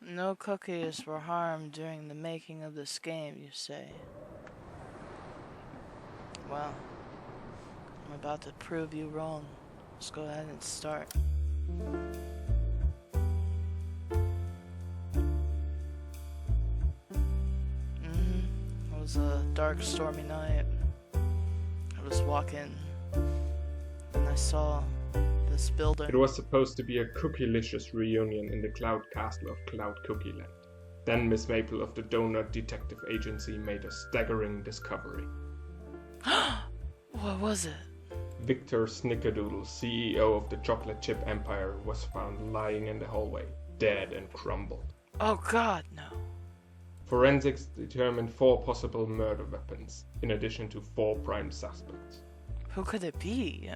No cookies were harmed during the making of this game, you say? Well, I'm about to prove you wrong. Let's go ahead and start. It was a dark, stormy night. I was walking, and I saw this building. It was supposed to be a cookielicious reunion in the Cloud Castle of Cloud Cookie Land. Then Miss Maple of the Donut Detective Agency made a staggering discovery. What was it? Victor Snickerdoodle, CEO of the Chocolate Chip Empire, was found lying in the hallway, dead and crumbled. Oh God, no. Forensics determined 4 possible murder weapons, in addition to 4 prime suspects. Who could it be?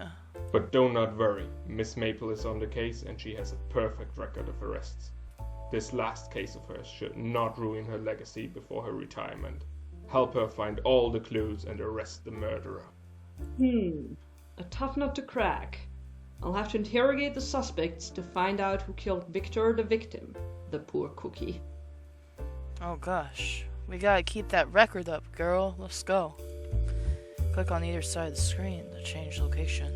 But do not worry, Miss Maple is on the case and she has a perfect record of arrests. This last case of hers should not ruin her legacy before her retirement. Help her find all the clues and arrest the murderer. A tough nut to crack. I'll have to interrogate the suspects to find out who killed Victor the victim, the poor cookie. Oh gosh, we gotta keep that record up, girl. Let's go. Click on either side of the screen to change location.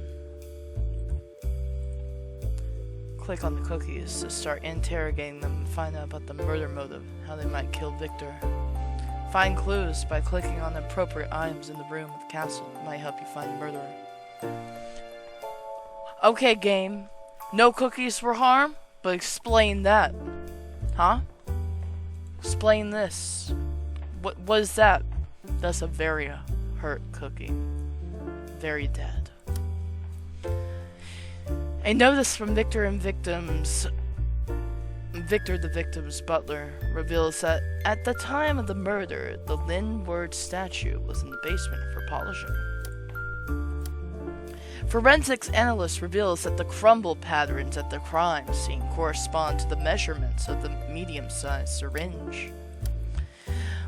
Click on the cookies to start interrogating them and find out about the murder motive, how they might kill Victor. Find clues by clicking on the appropriate items in the room of the castle. It might help you find the murderer. Okay, game. No cookies were harmed, but explain that. Huh? Explain this. What is that? That's a very hurt cookie. Very dead. A notice from Victor the victim's butler reveals that at the time of the murder, the Lynn Word statue was in the basement for polishing. Forensics analyst reveals that the crumble patterns at the crime scene correspond to the measurements of the medium-sized syringe.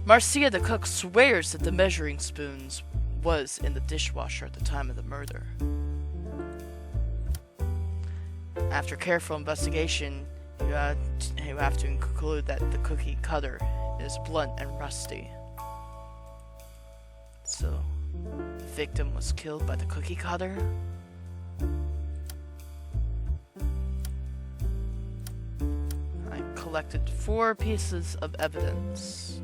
Marcia the cook swears that the measuring spoons was in the dishwasher at the time of the murder. After careful investigation, you have to conclude that the cookie cutter is blunt and rusty. So, the victim was killed by the cookie cutter? I collected 4 pieces of evidence.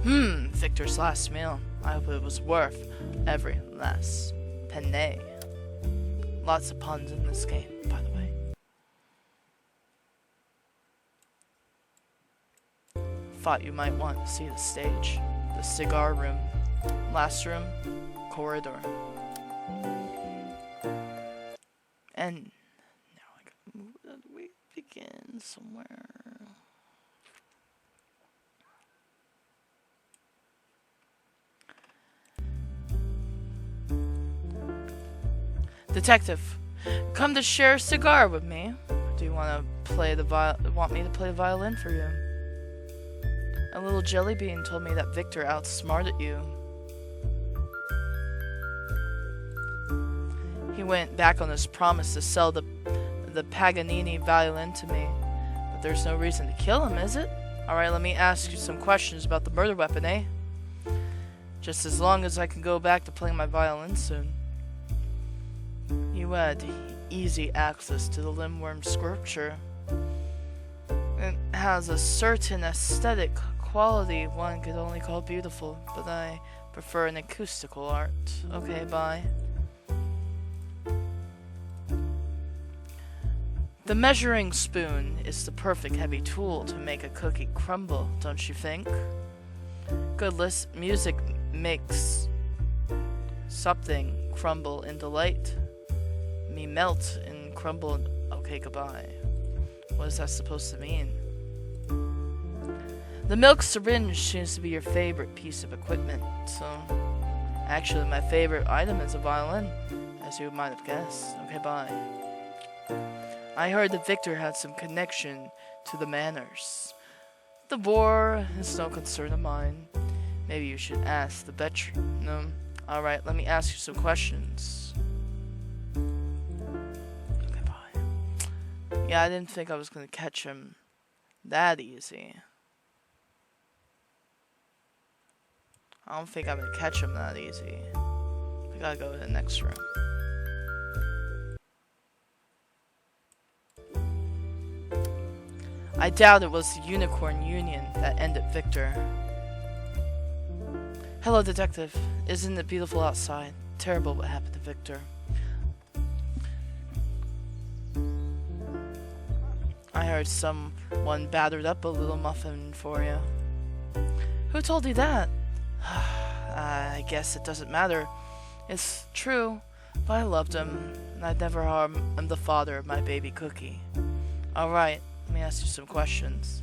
Victor's last meal. I hope it was worth every last penny. Lots of puns in this game, by the way. Thought you might want to see the stage, the cigar room, last room, corridor. And now we begin somewhere. Detective, come to share a cigar with me. Do you want me to play the violin for you? A little jelly bean told me that Victor outsmarted you. He went back on his promise to sell the Paganini violin to me, but there's no reason to kill him, is it? Alright, let me ask you some questions about the murder weapon, eh? Just as long as I can go back to playing my violin soon. You had easy access to the limworm sculpture. It has a certain aesthetic quality one could only call beautiful, but I prefer an acoustical art. Okay, bye. The measuring spoon is the perfect heavy tool to make a cookie crumble, don't you think? Good music makes something crumble in delight. Me melt and crumble. Okay, goodbye. What is that supposed to mean? The milk syringe seems to be your favorite piece of equipment, so actually my favorite item is a violin, as you might have guessed. Okay, bye. I heard that Victor had some connection to the manors. The war is no concern of mine. Maybe you should ask the veteran. No. Alright, let me ask you some questions. Yeah, I didn't think I was gonna catch him that easy. I don't think I'm gonna catch him that easy. I gotta go to the next room. I doubt it was the Unicorn Union that ended Victor. Hello, Detective. Isn't it beautiful outside? Terrible what happened to Victor. I heard someone battered up a little muffin for you. Who told you that? I guess it doesn't matter. It's true, but I loved him, and I'd never harm him, the father of my baby Cookie. Alright, let me ask you some questions.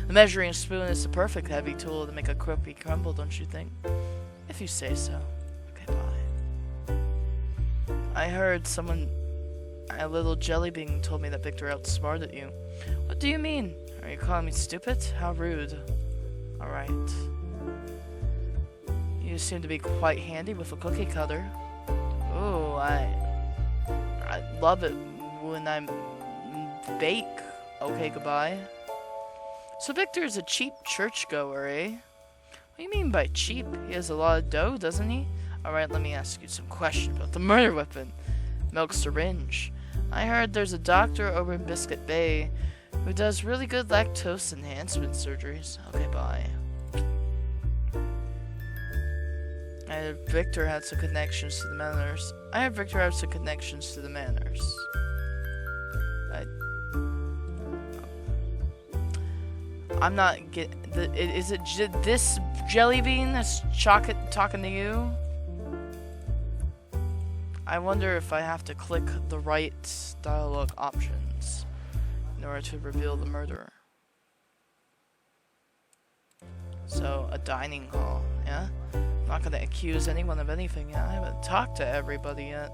The measuring spoon is the perfect heavy tool to make a cookie crumble, don't you think? If you say so. Okay, bye. I heard a little jelly bean told me that Victor outsmarted you. What do you mean? Are you calling me stupid? How rude. Alright. You seem to be quite handy with a cookie cutter. Ooh, I love it when I bake. Okay, goodbye. So Victor is a cheap churchgoer, eh? What do you mean by cheap? He has a lot of dough, doesn't he? Alright, let me ask you some questions about the murder weapon. Milk syringe. I heard there's a doctor over in Biscuit Bay who does really good lactose enhancement surgeries. Okay, bye. I heard Victor had some connections to the Manors. I'm not getting. Is it this jelly bean that's talking to you? I wonder if I have to click the right dialogue options in order to reveal the murderer. So, a dining hall, yeah? I'm not gonna accuse anyone of anything yet. I haven't talked to everybody yet.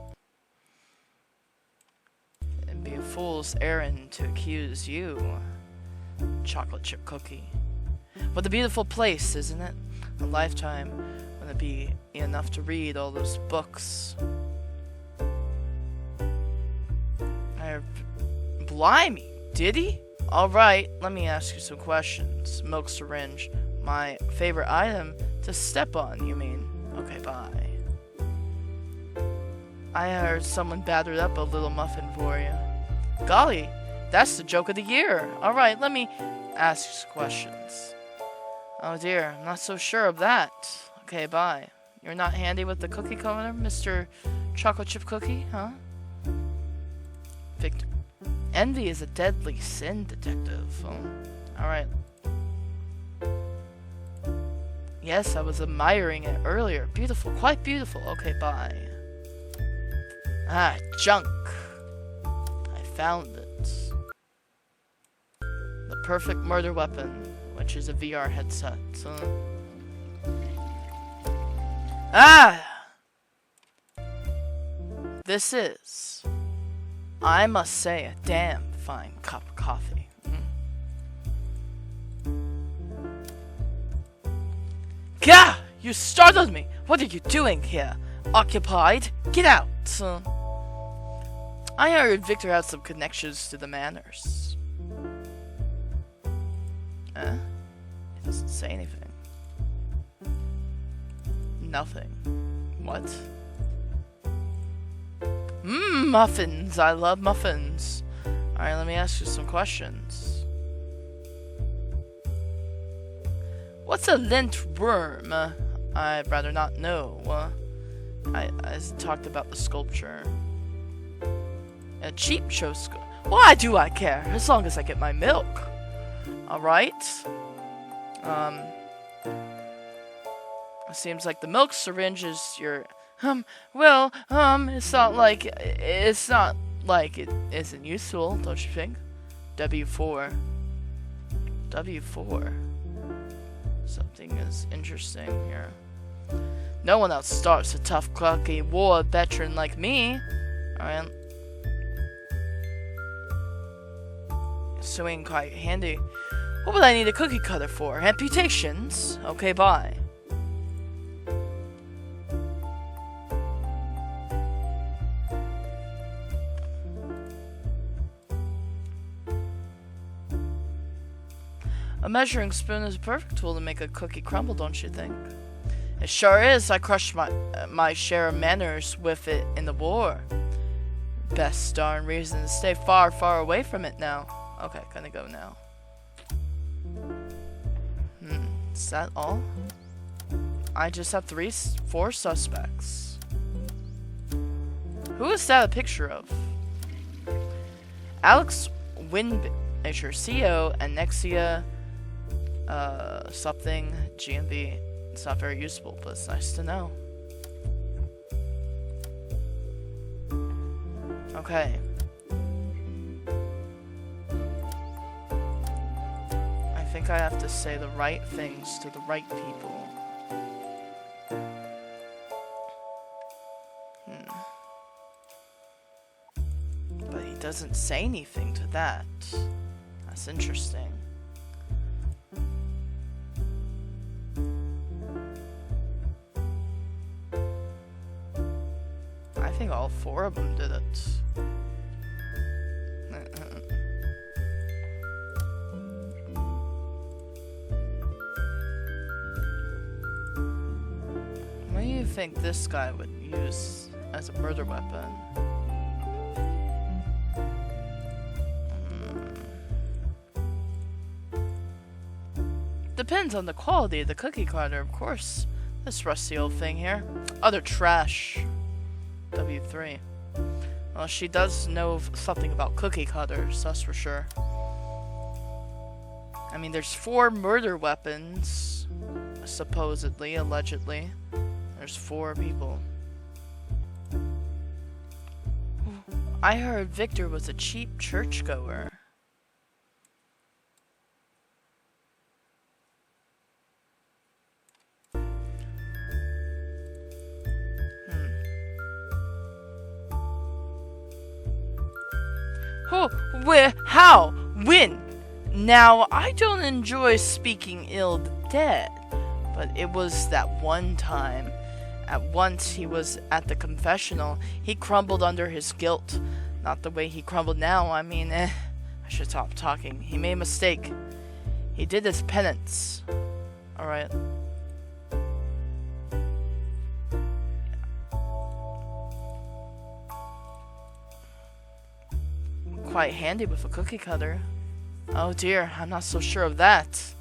It'd be a fool's errand to accuse you. Chocolate chip cookie. What a beautiful place, isn't it? A lifetime wouldn't be enough to read all those books. Blimey, did he? Alright, let me ask you some questions. Milk syringe. My favorite item to step on, you mean? Okay, bye. I heard someone battered up a little muffin for you. Golly, that's the joke of the year. Alright, let me ask you some questions. Oh dear, I'm not so sure of that. Okay, bye. You're not handy with the cookie cutter, Mr. Chocolate Chip Cookie, huh? Victor. Envy is a deadly sin, Detective. Alright. Yes, I was admiring it earlier. Beautiful, quite beautiful. Okay, bye. Ah, junk. I found it. The perfect murder weapon, which is a VR headset. Ah! This is, I must say, a damn fine cup of coffee. Gah! You startled me! What are you doing here? Occupied? Get out! I heard Victor had some connections to the Manors. He doesn't say anything. Nothing. What? Muffins! I love muffins. Alright, let me ask you some questions. What's a lint worm? I'd rather not know. I talked about the sculpture. A cheap show sculpture. Why do I care? As long as I get my milk. Alright. It seems like the milk syringe is your... it's not like it isn't useful, don't you think? W4. W4. Something is interesting here. No one outstarts a tough, cocky war veteran like me. Alright. Swing quite handy. What would I need a cookie cutter for? Amputations? Okay, bye. A measuring spoon is a perfect tool to make a cookie crumble, don't you think? It sure is. I crushed my share of manners with it in the war. Best darn reason to stay far, far away from it now. Okay, gonna go now. Is that all? I just have 4 suspects. Who is that a picture of? Alex Winbisher, CEO, Annexia, something, GMB. It's not very useful, but it's nice to know. Okay. I think I have to say the right things to the right people. But he doesn't say anything to that. That's interesting. I think all 4 of them did it. What do you think this guy would use as a murder weapon? Depends on the quality of the cookie cutter, of course. This rusty old thing here. Other trash. W3. Well, she does know something about cookie cutters, that's for sure. I mean, there's 4 murder weapons, supposedly, allegedly. There's 4 people. I heard Victor was a cheap churchgoer. Oh, where? How? When? Now, I don't enjoy speaking ill of the dead, but it was that one time. At once he was at the confessional. He crumbled under his guilt. Not the way he crumbled now. I mean, I should stop talking. He made a mistake. He did his penance. Alright. Quite handy with a cookie cutter. Oh dear, I'm not so sure of that.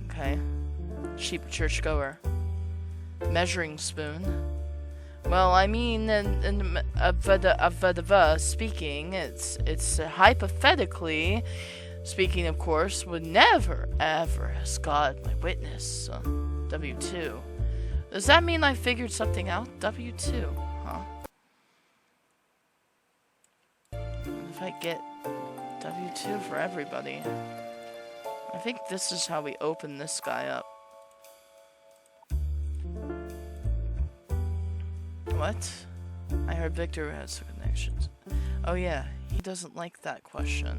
Okay. Cheap churchgoer. Measuring spoon. Well, I mean, speaking, it's hypothetically speaking, of course, would never, ever, as God my witness, W2. Does that mean I figured something out? W2, huh? If I get W2 for everybody, I think this is how we open this guy up. What? I heard Victor has connections. Oh yeah, he doesn't like that question.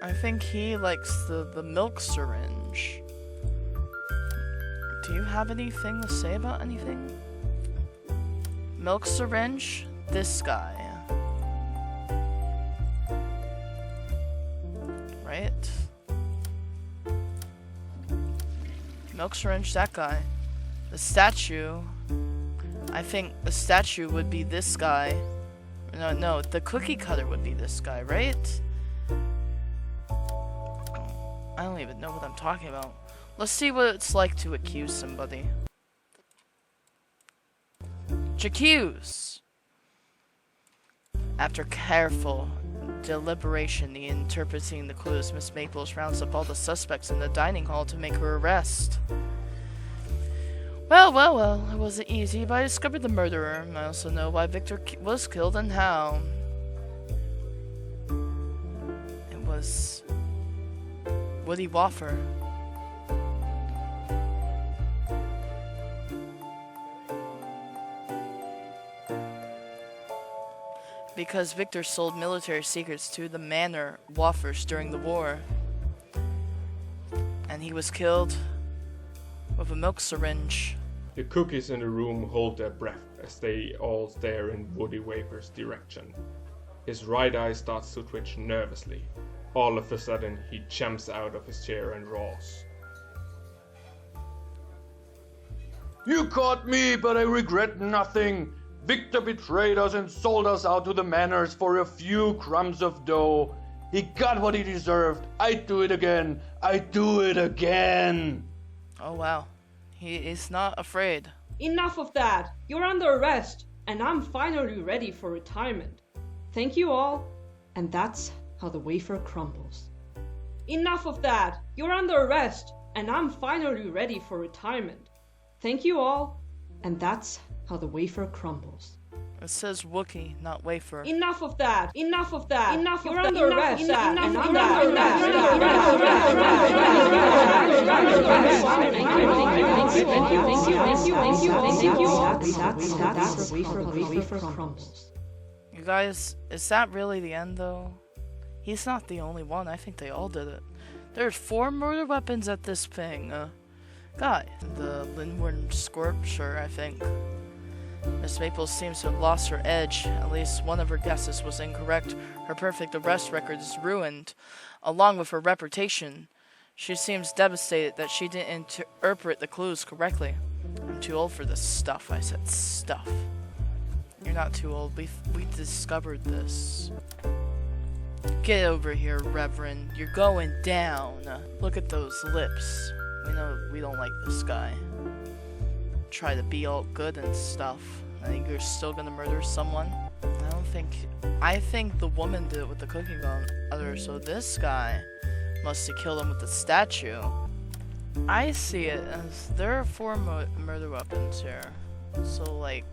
I think he likes the milk syringe. Do you have anything to say about anything? Milk syringe? This guy. Right? Milk syringe, that guy. The statue. I think the statue would be this guy. No, the cookie cutter would be this guy, right? I don't even know what I'm talking about. Let's see what it's like to accuse somebody. J'accuse! After careful deliberation, the interpreting the clues, Miss Maples rounds up all the suspects in the dining hall to make her arrest. Well, it wasn't easy, but I discovered the murderer. I also know why Victor was killed and how. It was Woody Waffer. Because Victor sold military secrets to the Manor Waffers during the war. And he was killed with a milk syringe. The cookies in the room hold their breath as they all stare in Woody Wafer's direction. His right eye starts to twitch nervously. All of a sudden, he jumps out of his chair and roars. You caught me, but I regret nothing. Victor betrayed us and sold us out to the manors for a few crumbs of dough. He got what he deserved. I'd do it again. I'd do it again. Oh wow. He is not afraid. Enough of that! You're under arrest, and I'm finally ready for retirement. Thank you all, and that's how the wafer crumbles. Enough of that! You're under arrest, and I'm finally ready for retirement. Thank you all, and that's how the wafer crumbles. It says Wookie, not wafer. Enough of that! Enough of that! Enough of that! You're under arrest, and I'm under arrest. You guys, is that really the end though? He's not the only one. I think they all did it. There's 4 murder weapons at this thing. Guy, the Lindworm Scorcher, I think. Miss Maple seems to have lost her edge. At least one of her guesses was incorrect. Her perfect arrest record is ruined, along with her reputation. She seems devastated that she didn't interpret the clues correctly. I'm too old for this stuff. I said stuff. You're not too old. We discovered this. Get over here, Reverend. You're going down. Look at those lips. We know we don't like this guy. Try to be all good and stuff. I think you're still gonna murder someone. I think the woman did it with the cookie cutter, so this guy must have killed him with the statue. I see it as there are 4 murder weapons here. So like,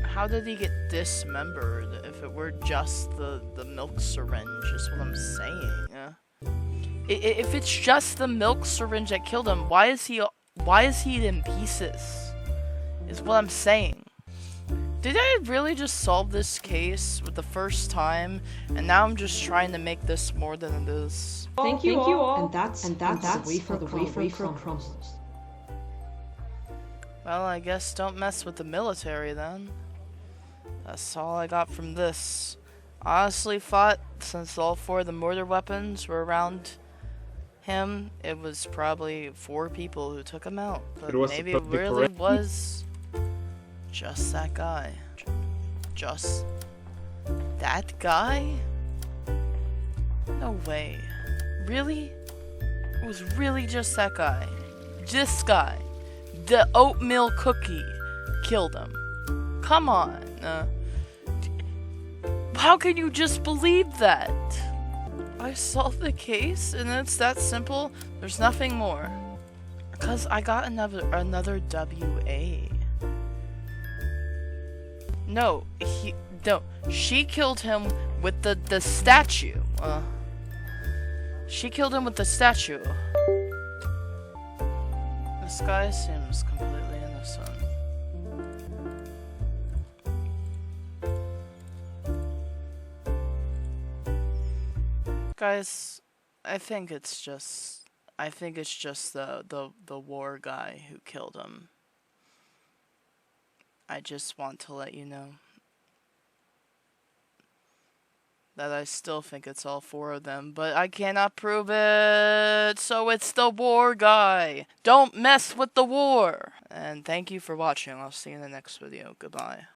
how did he get dismembered if it were just the milk syringe is what I'm saying. If it's just the milk syringe that killed him, why is he in pieces? Is what I'm saying. Did I really just solve this case with the first time, and now I'm just trying to make this more than it is? Thank you all. And that's the wafer crumbles. Well, I guess don't mess with the military then. That's all I got from this. Honestly thought, since all 4 of the murder weapons were around him, it was probably 4 people who took him out. But maybe it really was just that guy. Just that guy? No way. Really? It was really just that guy. This guy. The oatmeal cookie killed him. Come on. How can you just believe that? I solved the case and it's that simple. There's nothing more. Because I got another WA. No, she killed him with the statue. She killed him with the statue. This guy seems completely innocent. Guys, I think it's just the war guy who killed him. I just want to let you know that I still think it's all 4 of them, but I cannot prove it, so it's the war guy. Don't mess with the war! And thank you for watching. I'll see you in the next video. Goodbye.